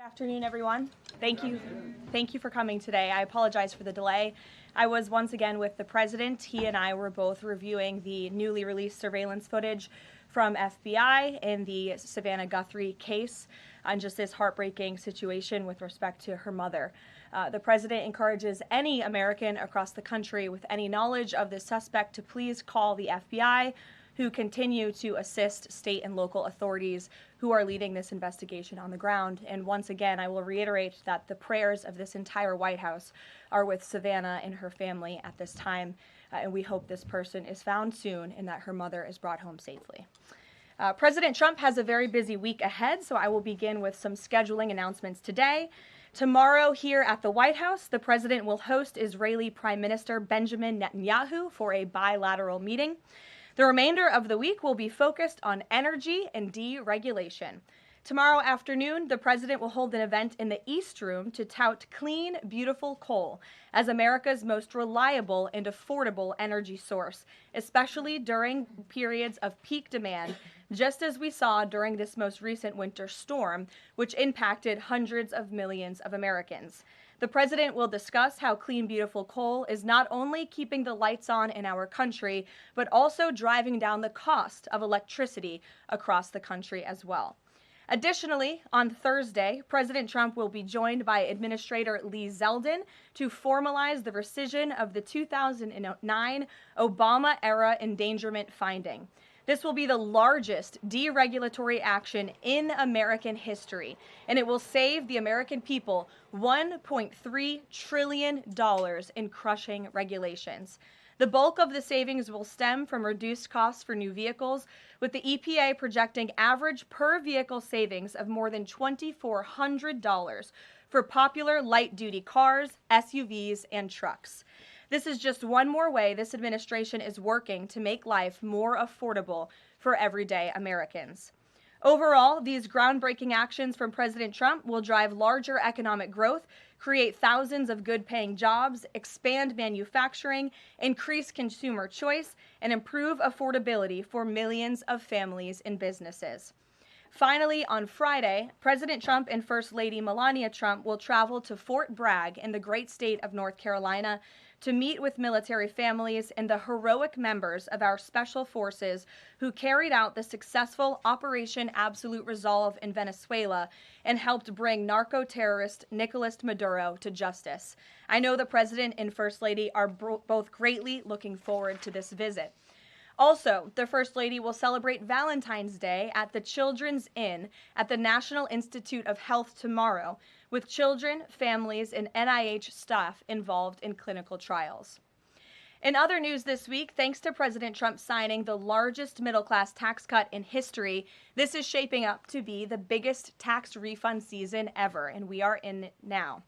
Good afternoon, everyone. Thank you for coming today. I apologize for the delay. I was once again with the president. He and I were both reviewing the newly released surveillance footage from FBI in the Savannah Guthrie case on just this heartbreaking situation with respect to her mother. The president encourages any American across the country with any knowledge of this suspect to please call the FBI, who continue to assist state and local authorities who are leading this investigation on the ground. And once again, I will reiterate that the prayers of this entire White House are with Savannah and her family at this time, and we hope this person is found soon and that her mother is brought home safely. President Trump has a very busy week ahead, so I will begin with some scheduling announcements today. Tomorrow here at the White House, the president will host Israeli Prime Minister Benjamin Netanyahu for a bilateral meeting. The remainder of the week will be focused on energy and deregulation. Tomorrow afternoon, the president will hold an event in the East Room to tout clean, beautiful coal as America's most reliable and affordable energy source, especially during periods of peak demand, just as we saw during this most recent winter storm, which impacted hundreds of millions of Americans. The president will discuss how clean, beautiful coal is not only keeping the lights on in our country, but also driving down the cost of electricity across the country as well. Additionally, on Thursday, President Trump will be joined by Administrator Lee Zeldin to formalize the rescission of the 2009 Obama-era endangerment finding. This will be the largest deregulatory action in American history, and it will save the American people $1.3 trillion in crushing regulations. The bulk of the savings will stem from reduced costs for new vehicles, with the EPA projecting average per vehicle savings of more than $2,400 for popular light-duty cars, SUVs, and trucks. This is just one more way this administration is working to make life more affordable for everyday Americans. Overall, these groundbreaking actions from President Trump will drive larger economic growth, create thousands of good-paying jobs, expand manufacturing, increase consumer choice, and improve affordability for millions of families and businesses. Finally, on Friday, President Trump and First Lady Melania Trump will travel to Fort Bragg in the great state of North Carolina to meet with military families and the heroic members of our special forces who carried out the successful Operation Absolute Resolve in Venezuela and helped bring narco-terrorist Nicolas Maduro to justice. I know the President and First Lady are both greatly looking forward to this visit. Also, the First Lady will celebrate Valentine's Day at the Children's Inn at the National Institute of Health tomorrow, with children, families, and NIH staff involved in clinical trials. In other news this week, thanks to President Trump signing the largest middle-class tax cut in history, this is shaping up to be the biggest tax refund season ever, and we are in it now.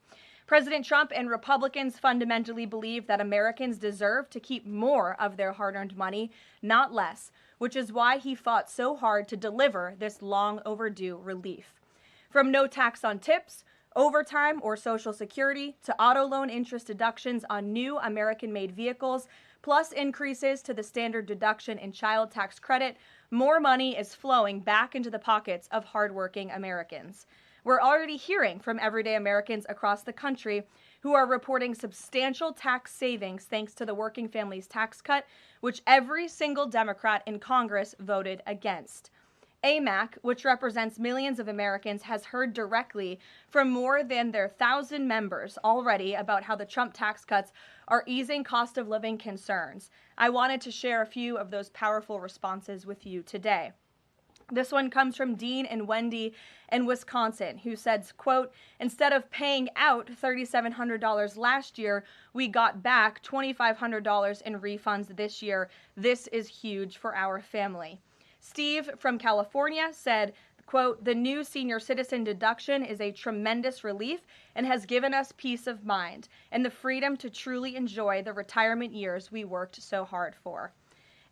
President Trump and Republicans fundamentally believe that Americans deserve to keep more of their hard-earned money, not less, which is why he fought so hard to deliver this long overdue relief. From no tax on tips, overtime, or Social Security, to auto loan interest deductions on new American-made vehicles, plus increases to the standard deduction and child tax credit, more money is flowing back into the pockets of hardworking Americans. We're already hearing from everyday Americans across the country who are reporting substantial tax savings thanks to the Working Families Tax Cut, which every single Democrat in Congress voted against. AMAC, which represents millions of Americans, has heard directly from more than their 1,000 members already about how the Trump tax cuts are easing cost of living concerns. I wanted to share a few of those powerful responses with you today. This one comes from Dean and Wendy in Wisconsin, who said, quote, "Instead of paying out $3,700 last year, we got back $2,500 in refunds this year. This is huge for our family." Steve from California said, quote, "The new senior citizen deduction is a tremendous relief and has given us peace of mind and the freedom to truly enjoy the retirement years we worked so hard for."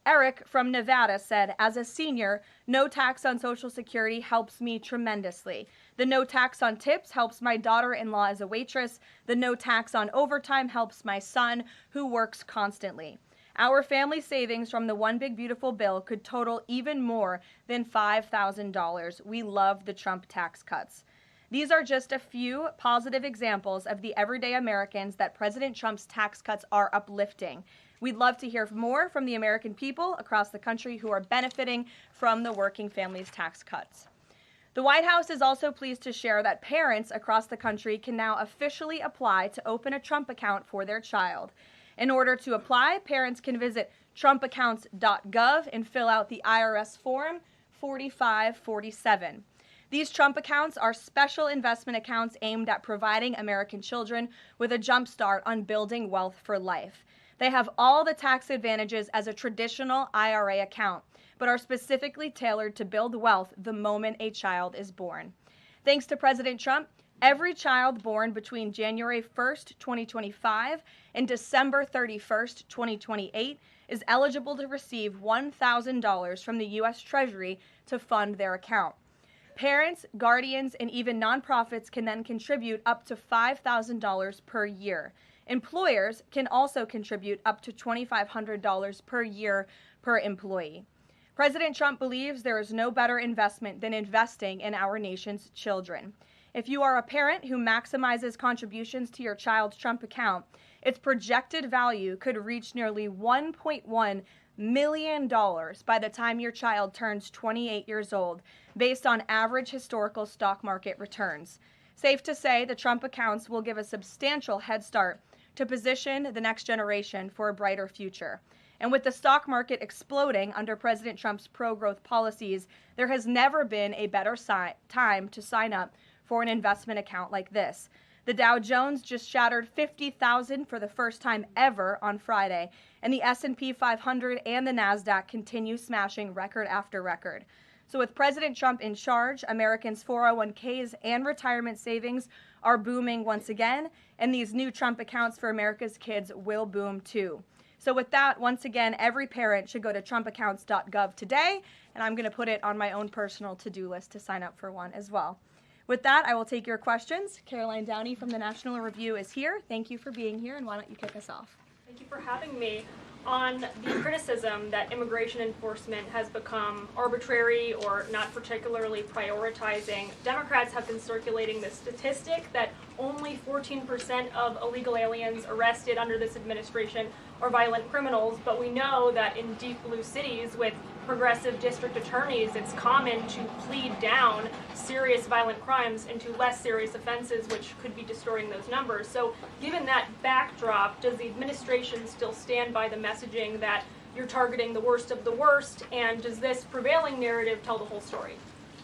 Eric from Nevada said, "As a senior, no tax on Social Security helps me tremendously. The no tax on tips helps my daughter-in-law as a waitress. The no tax on overtime helps my son, who works constantly. Our family savings from the One Big Beautiful Bill could total even more than $5,000. We love the Trump tax cuts." These are just a few positive examples of the everyday Americans that President Trump's tax cuts are uplifting. We'd love to hear more from the American people across the country who are benefiting from the working families tax cuts. The White House is also pleased to share that parents across the country can now officially apply to open a Trump account for their child. In order to apply, parents can visit trumpaccounts.gov and fill out the IRS form 4547. These Trump accounts are special investment accounts aimed at providing American children with a jump start on building wealth for life. They have all the tax advantages as a traditional IRA account, but are specifically tailored to build wealth the moment a child is born. Thanks to President Trump, every child born between January 1st, 2025 and December 31st, 2028 is eligible to receive $1,000 from the U.S. Treasury to fund their account. Parents, guardians, and even nonprofits can then contribute up to $5,000 per year. Employers can also contribute up to $2,500 per year per employee. President Trump believes there is no better investment than investing in our nation's children. If you are a parent who maximizes contributions to your child's Trump account, its projected value could reach nearly $1.1 million by the time your child turns 28 years old, based on average historical stock market returns. Safe to say, the Trump accounts will give a substantial head start to position the next generation for a brighter future. And with the stock market exploding under President Trump's pro-growth policies, there has never been a better time to sign up for an investment account like this. The Dow Jones just shattered 50,000 for the first time ever on Friday, and the S&P 500 and the NASDAQ continue smashing record after record. So with President Trump in charge, Americans' 401ks and retirement savings are booming once again, and these new Trump accounts for America's kids will boom too. So with that, once again, every parent should go to trumpaccounts.gov today, and I'm going to put it on my own personal to-do list to sign up for one as well. With that, I will take your questions. Karoline Downey from the National Review is here. Thank you for being here, and why don't you kick us off? Thank you for having me. On the criticism that immigration enforcement has become arbitrary or not particularly prioritizing, Democrats have been circulating this statistic that only 14% of illegal aliens arrested under this administration are violent criminals, but we know that in deep blue cities with progressive district attorneys, it's common to plead down serious violent crimes into less serious offenses, which could be distorting those numbers. So given that backdrop, does the administration still stand by the messaging that you're targeting the worst of the worst, and does this prevailing narrative tell the whole story?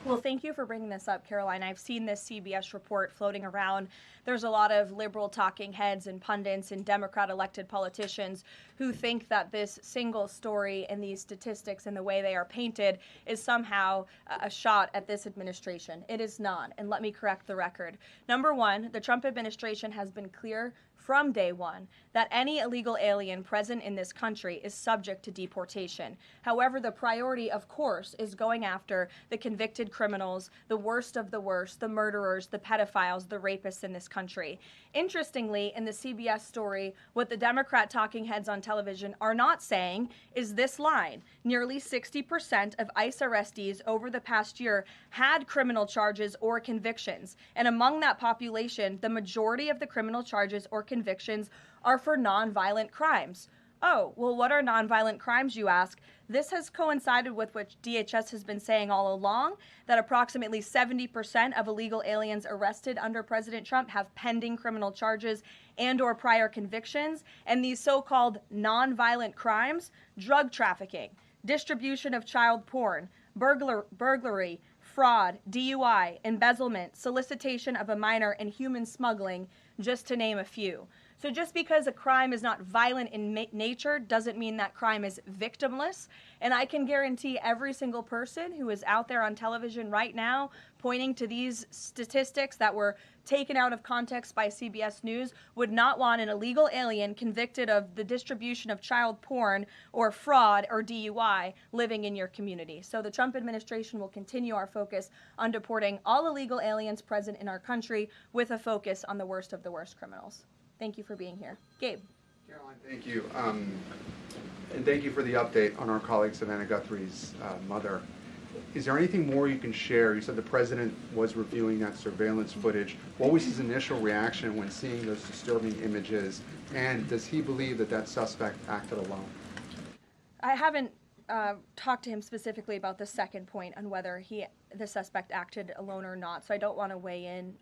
Well, thank you for bringing this up, Karoline. I've seen this CBS report floating around. There's a lot of liberal talking heads and pundits and Democrat elected politicians who think that this single story and these statistics and the way they are painted is somehow a shot at this administration. It is not, and let me correct the record. Number one, the Trump administration has been clear from day one that any illegal alien present in this country is subject to deportation. However, the priority, of course, is going after the convicted criminals, the worst of the worst, the murderers, the pedophiles, the rapists in this country. Interestingly, in the CBS story, what the Democrat talking heads on television are not saying is this line. Nearly 60% of ICE arrestees over the past year had criminal charges or convictions. And among that population, the majority of the criminal charges or convictions are for nonviolent crimes. Oh, well, what are nonviolent crimes, you ask? This has coincided with what DHS has been saying all along, that approximately 70% of illegal aliens arrested under President Trump have pending criminal charges and or prior convictions. And these so-called nonviolent crimes, drug trafficking, distribution of child porn, burglary, fraud, DUI, embezzlement, solicitation of a minor, and human smuggling, just to name a few. So just because a crime is not violent in nature doesn't mean that crime is victimless. And I can guarantee every single person who is out there on television right now pointing to these statistics that were taken out of context by CBS News would not want an illegal alien convicted of the distribution of child porn or fraud or DUI living in your community. So the Trump administration will continue our focus on deporting all illegal aliens present in our country with a focus on the worst of the worst criminals. Thank you for being here. Gabe. Caroline, thank you. And thank you for the update on our colleague Savannah Guthrie's mother. Is there anything more you can share? You said the president was reviewing that surveillance footage. What was his initial reaction when seeing those disturbing images? And does he believe that that suspect acted alone? I haven't talked to him specifically about the second point on whether the suspect acted alone or not, so I don't want to weigh in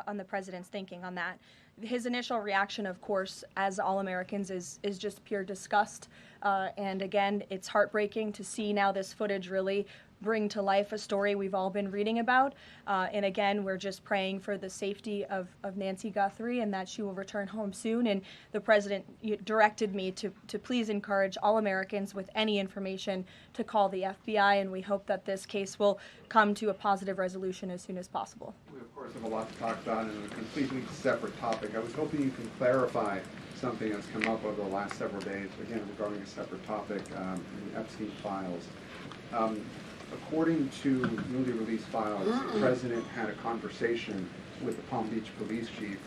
on the president's thinking on that. His initial reaction, of course, as all Americans, is just pure disgust. And again, it's heartbreaking to see now this footage really bring to life a story we've all been reading about. And again, we're just praying for the safety of Nancy Guthrie and that she will return home soon. And the president directed me to please encourage all Americans with any information to call the FBI, and we hope that this case will come to a positive resolution as soon as possible. We, of course, have a lot to talk about in a completely separate topic. I was hoping you can clarify something that's come up over the last several days, again, regarding a separate topic, in the Epstein files. According to newly released files, the president had a conversation with the Palm Beach police chief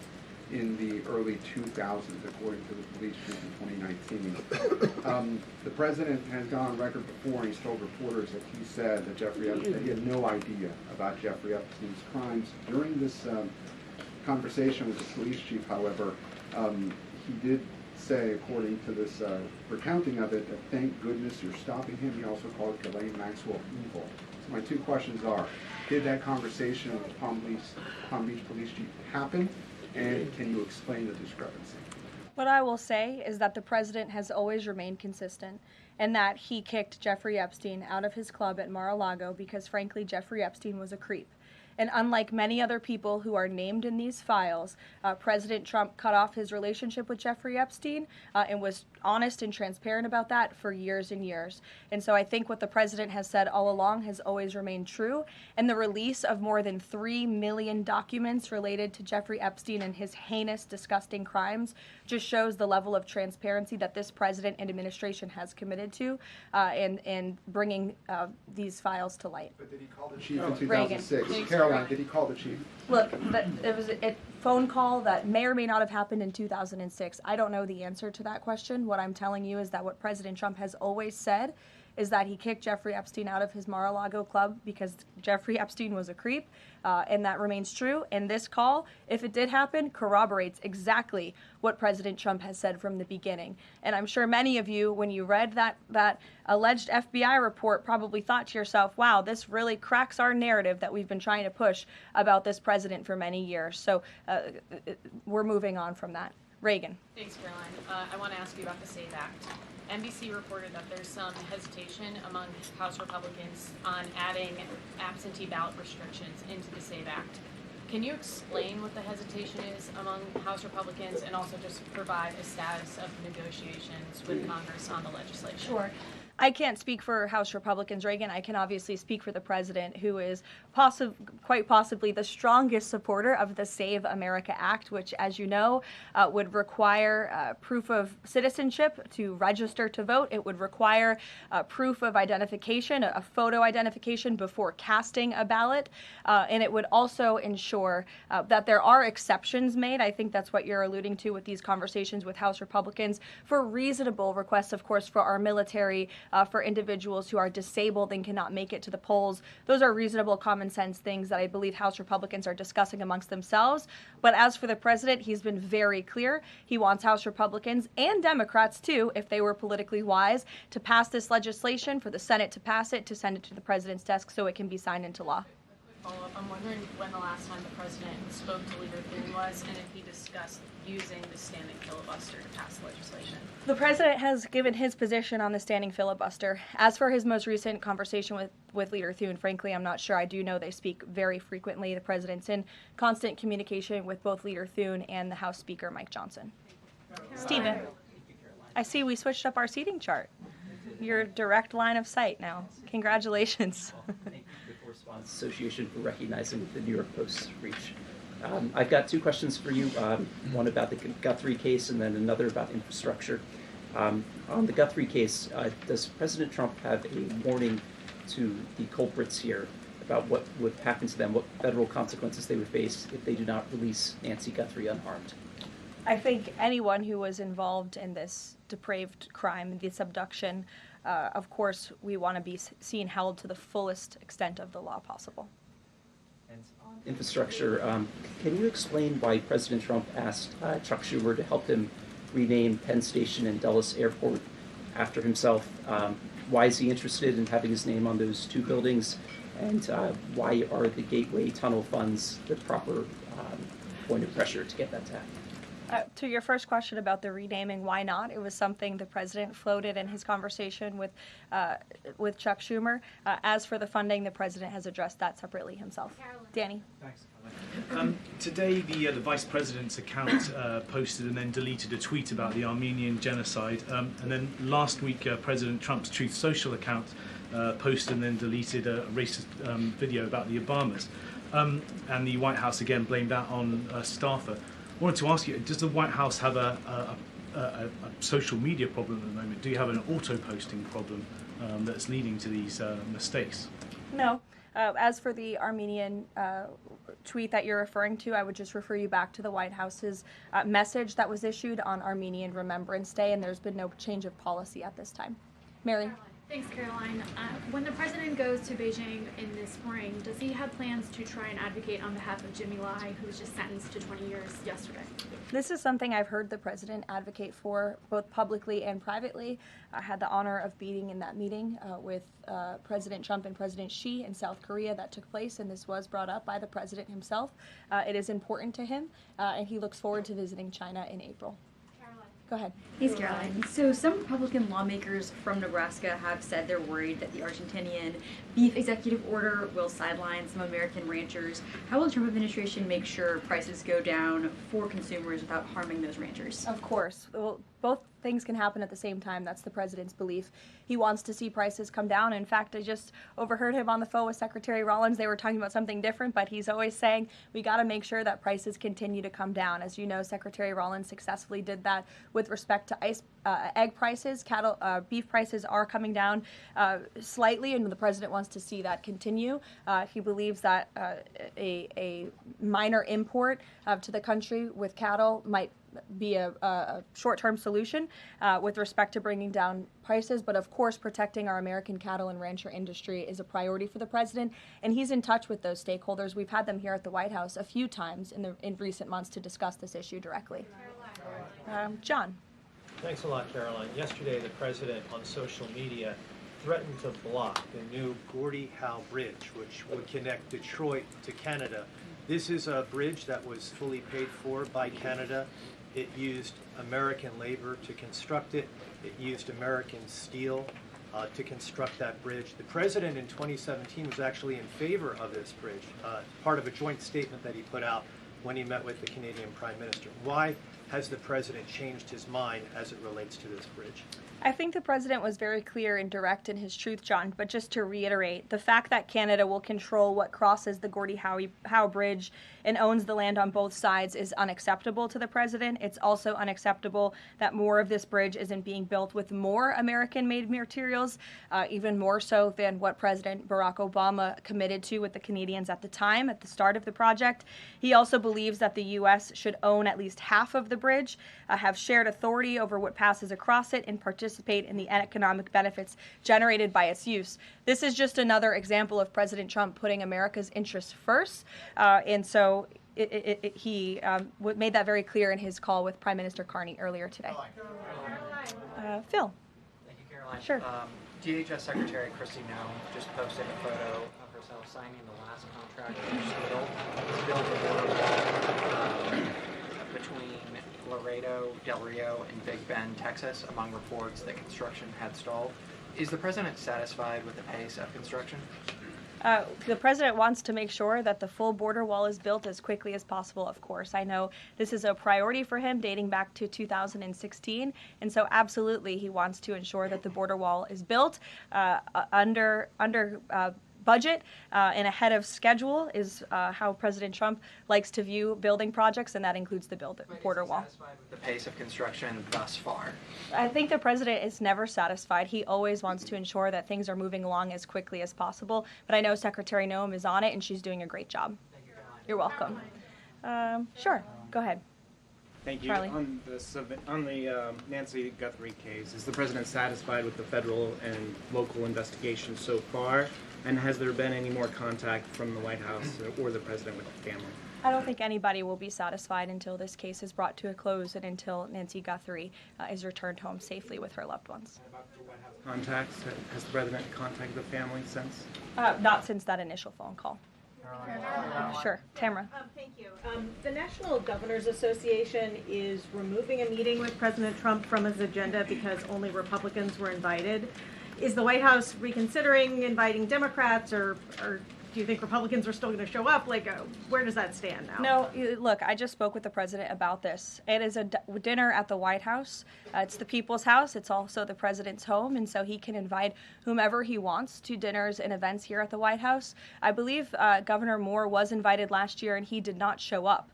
in the early 2000s, according to the police chief in 2019. The president has gone on record before, and he's told reporters that he said that that he had no idea about Jeffrey Epstein's crimes. During this conversation with the police chief, however, he did say, according to this recounting of it, that thank goodness you're stopping him. He also called Karoline Maxwell evil. So my two questions are, did that conversation with the Palm Beach police chief happen? And can you explain the discrepancy? What I will say is that the president has always remained consistent, and that he kicked Jeffrey Epstein out of his club at Mar-a-Lago because, frankly, Jeffrey Epstein was a creep. And unlike many other people who are named in these files, President Trump cut off his relationship with Jeffrey Epstein and was honest and transparent about that for years and years. And so I think what the president has said all along has always remained true. And the release of more than 3 million documents related to Jeffrey Epstein and his heinous, disgusting crimes just shows the level of transparency that this president and administration has committed to in bringing these files to light. But did he call the chief in 2006? Caroline, did he call the chief? Look, it was a phone call that may or may not have happened in 2006. I don't know the answer to that question. What I'm telling you is that what President Trump has always said is that he kicked Jeffrey Epstein out of his Mar-a-Lago club because Jeffrey Epstein was a creep, and that remains true. And this call, if it did happen, corroborates exactly what President Trump has said from the beginning. And I'm sure many of you, when you read that alleged FBI report, probably thought to yourself, wow, this really cracks our narrative that we've been trying to push about this president for many years. So we're moving on from that. Reagan. Thanks, Caroline. I want to ask you about the SAVE Act. NBC reported that there's some hesitation among House Republicans on adding absentee ballot restrictions into the SAVE Act. Can you explain what the hesitation is among House Republicans and also just provide a status of negotiations with Congress on the legislation? Sure. I can't speak for House Republicans, Reagan. I can obviously speak for the president, who is quite possibly the strongest supporter of the Save America Act, which, as you know, would require proof of citizenship to register to vote. It would require proof of identification, a photo identification before casting a ballot. And it would also ensure that there are exceptions made. I think that's what you're alluding to with these conversations with House Republicans for reasonable requests, of course, for our military, for individuals who are disabled and cannot make it to the polls. Those are reasonable, common sense things that I believe House Republicans are discussing amongst themselves. But as for the president, he's been very clear. He wants House Republicans and Democrats, too, if they were politically wise, to pass this legislation, for the Senate to pass it, to send it to the president's desk so it can be signed into law. Follow-up. I'm wondering when the last time the president spoke to Leavitt was and if he discussed using the standing filibuster to pass legislation. The president has given his position on the standing filibuster. As for his most recent conversation with Leader Thune, frankly, I'm not sure. I do know they speak very frequently. The president's in constant communication with both Leader Thune and the House Speaker, Mike Johnson. Stephen, I see we switched up our seating chart. Your direct line of sight now. Congratulations. Thank you to the Correspondents Association for recognizing the New York Post's reach. I've got two questions for you, one about the Guthrie case and then another about infrastructure. On the Guthrie case, does President Trump have a warning to the culprits here about what would happen to them, what federal consequences they would face if they do not release Nancy Guthrie unharmed? I think anyone who was involved in this depraved crime, this abduction, of course, we want to be seen held to the fullest extent of the law possible. Infrastructure, can you explain why President Trump asked Chuck Schumer to help him rename Penn Station and Dulles Airport after himself? Why is he interested in having his name on those two buildings? And why are the Gateway Tunnel funds the proper point of pressure to get that to happen? To your first question about the renaming, why not? It was something the president floated in his conversation with Chuck Schumer. As for the funding, the president has addressed that separately himself. Karoline. Danny. Thanks, Caroline. Today, the vice president's account posted and then deleted a tweet about the Armenian genocide. And then last week, President Trump's Truth Social account posted and then deleted a racist video about the Obamas. And the White House again blamed that on a staffer. I wanted to ask you, does the White House have a social media problem at the moment? Do you have an auto-posting problem that's leading to these mistakes? No. As for the Armenian tweet that you're referring to, I would just refer you back to the White House's message that was issued on Armenian Remembrance Day, and there's been no change of policy at this time. Mary? Thanks, Caroline. When the president goes to Beijing in the spring, does he have plans to try and advocate on behalf of Jimmy Lai, who was just sentenced to 20 years yesterday? This is something I've heard the president advocate for both publicly and privately. I had the honor of being in that meeting with President Trump and President Xi in South Korea that took place, and this was brought up by the president himself. It is important to him, and he looks forward to visiting China in April. Go ahead. Thanks, Caroline. So some Republican lawmakers from Nebraska have said they're worried that the Argentinian beef executive order will sideline some American ranchers. How will the Trump administration make sure prices go down for consumers without harming those ranchers? Of course. Well, both things can happen at the same time. That's the president's belief. He wants to see prices come down. In fact, I just overheard him on the phone with Secretary Rollins. They were talking about something different, but he's always saying we got to make sure that prices continue to come down. As you know, Secretary Rollins successfully did that with respect to egg prices. Beef prices are coming down slightly, and the president wants to see that continue. He believes that a minor import to the country with cattle might be a short-term solution with respect to bringing down prices, but of course protecting our American cattle and rancher industry is a priority for the president, and he's in touch with those stakeholders. We've had them here at the White House a few times in recent months to discuss this issue directly. John. Thanks a lot, Caroline. Yesterday, the president on social media threatened to block the new Gordie Howe Bridge, which would connect Detroit to Canada. This is a bridge that was fully paid for by Canada. It used American labor to construct it. It used American steel to construct that bridge. The president in 2017 was actually in favor of this bridge, part of a joint statement that he put out when he met with the Canadian Prime Minister. Why has the president changed his mind as it relates to this bridge? I think the president was very clear and direct in his truth, John, but just to reiterate, the fact that Canada will control what crosses the Gordie Howe Bridge and owns the land on both sides is unacceptable to the president. It's also unacceptable that more of this bridge isn't being built with more American-made materials, even more so than what President Barack Obama committed to with the Canadians at the time, at the start of the project. He also believes that the U.S. should own at least half of the bridge, have shared authority over what passes across it, and participate in the economic benefits generated by its use. This is just another example of President Trump putting America's interests first, and so he made that very clear in his call with Prime Minister Carney earlier today. Phil. Thank you, Caroline. Sure. DHS Secretary Kristi Noem just posted a photo of herself signing the last contract to build a border wall between Laredo, Del Rio, and Big Bend, Texas, among reports that construction had stalled. Is the president satisfied with the pace of construction? The president wants to make sure that the full border wall is built as quickly as possible, of course. I know this is a priority for him dating back to 2016, and so absolutely he wants to ensure that the border wall is built under budget and ahead of schedule is how President Trump likes to view building projects, and that includes the border wall. Satisfied with the pace of construction thus far? I think the president is never satisfied. He always wants to ensure that things are moving along as quickly as possible, but I know Secretary Noem is on it, and she's doing a great job. Thank you, Caroline. You're welcome. Sure, go ahead. Thank you. Charlie. On the Nancy Guthrie case, is the president satisfied with the federal and local investigation so far? And has there been any more contact from the White House or the president with the family? I don't think anybody will be satisfied until this case is brought to a close and until Nancy Guthrie is returned home safely with her loved ones. Contacts? Has the president contacted the family since? Not since that initial phone call. Sure. Tamara. Thank you. The National Governors Association is removing a meeting with President Trump from his agenda because only Republicans were invited. Is the White House reconsidering inviting Democrats, or do you think Republicans are still going to show up? Where does that stand now? No, look, I just spoke with the president about this. It is a dinner at the White House. It's the people's house. It's also the president's home, and so he can invite whomever he wants to dinners and events here at the White House. I believe Governor Moore was invited last year, and he did not show up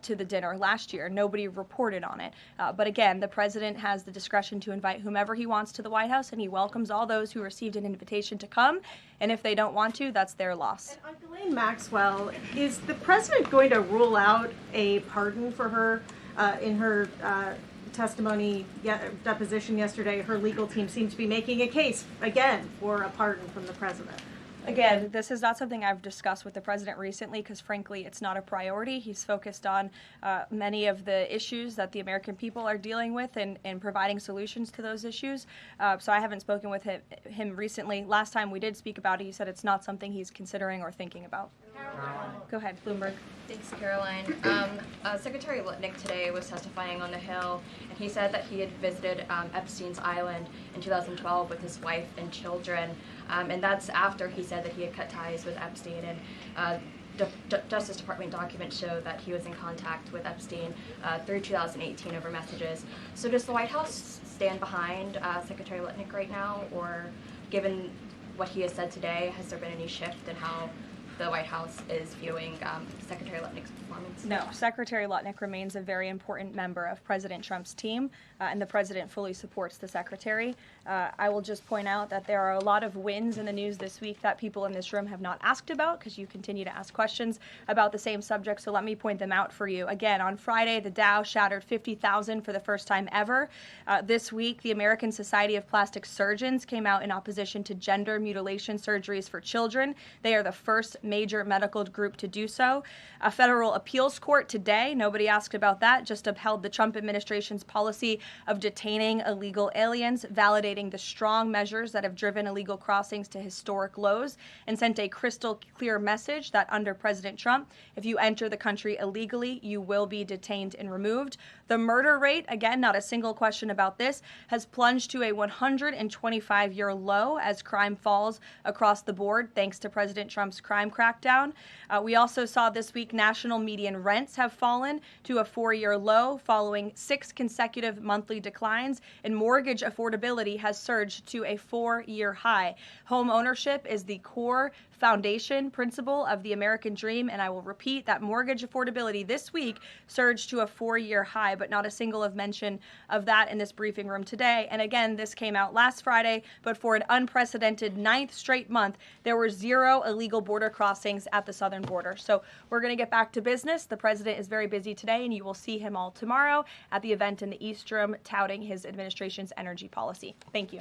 to the dinner last year. Nobody reported on it. But again, the president has the discretion to invite whomever he wants to the White House, and he welcomes all those who received an invitation to come. And if they don't want to, that's their loss. And on Ghislaine Maxwell, is the president going to rule out a pardon for her in her testimony deposition yesterday? Her legal team seems to be making a case again for a pardon from the president. Again, this is not something I've discussed with the president recently because, frankly, it's not a priority. He's focused on many of the issues that the American people are dealing with and providing solutions to those issues. So I haven't spoken with him recently. Last time we did speak about it, he said it's not something he's considering or thinking about. Go ahead, Bloomberg. Thanks, Karoline. Secretary Litnick today was testifying on the Hill, and he said that he had visited Epstein's Island in 2012 with his wife and children, and that's after he said that he had cut ties with Epstein. And Justice Department documents show that he was in contact with Epstein through 2018 over messages. So does the White House stand behind Secretary Litnick right now, or given what he has said today, has there been any shift in how the White House is viewing Secretary Lutnick's performance? No, Secretary Lutnick remains a very important member of President Trump's team, and the president fully supports the secretary. I will just point out that there are a lot of wins in the news this week that people in this room have not asked about because you continue to ask questions about the same subject, so let me point them out for you. Again, on Friday, the Dow shattered 50,000 for the first time ever. This week, the American Society of Plastic Surgeons came out in opposition to gender mutilation surgeries for children. They are the first major medical group to do so. A federal appeals court today, nobody asked about that, just upheld the Trump administration's policy of detaining illegal aliens, validating the strong measures that have driven illegal crossings to historic lows, and sent a crystal clear message that under President Trump, if you enter the country illegally, you will be detained and removed. The murder rate, again, not a single question about this, has plunged to a 125-year low as crime falls across the board thanks to President Trump's crime crackdown. We also saw this week national median rents have fallen to a 4-year low following 6 consecutive monthly declines, and mortgage affordability has surged to a 4-year high. Home ownership is the core foundation principle of the American dream, and I will repeat that mortgage affordability this week surged to a 4-year high, but not a single of mention of that in this briefing room today. And again, this came out last Friday, but for an unprecedented 9th straight month, there were 0 illegal border crossings at the southern border. So we're going to get back to business. The president is very busy today, and you will see him all tomorrow at the event in the East Room touting his administration's energy policy. Thank you.